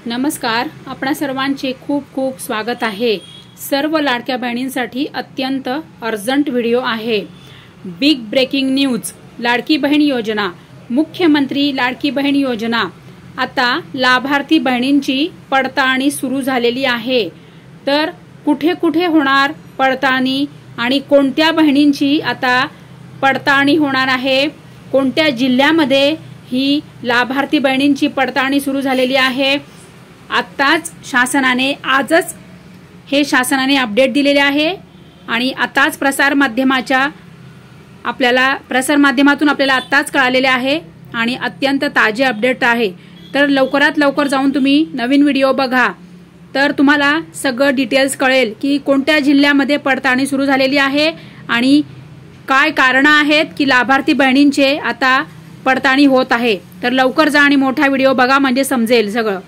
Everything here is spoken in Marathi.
नमस्कार, आपणा सर्वांचे खूप खूप स्वागत आहे। सर्व लाडक्या बहिणींसाठी अत्यंत अर्जंट व्हिडिओ आहे। Big breaking news, Ladki Bahin योजना, मुख्यमंत्री लाडकी बहीण योजना आता लाभार्थी बहिणींची पडताळणी सुरू झालेली आहे। तर कुठे कुठे होणार पडताळणी आणि कोणत्या बहिणींची आता पडताळणी होणार आहे, कोणत्या जिल्ह्यामध्ये ही लाभार्थी बहिणींची पडताळणी सुरू झालेली आहे, आताच शासनाने आजच हे शासनाने अपडेट दिलेले आहे आणि आताच प्रसार माध्यमातून आपल्याला आताच कळालेले आहे आणि अत्यंत ताजे अपडेट आहे। तर लवकरात लवकर जाऊन तुम्ही नवीन व्हिडिओ बघा, तर तुम्हाला सगळं डिटेल्स कळेल की कोणत्या जिल्ह्यामध्ये पडताळणी सुरू झालेली आहे आणि काय कारण आहेत की लाभार्थी बहिणींचे आता पडताळणी होत आहे। तर लवकर जा आणि मोठा व्हिडिओ बघा, म्हणजे समजेल सगळं।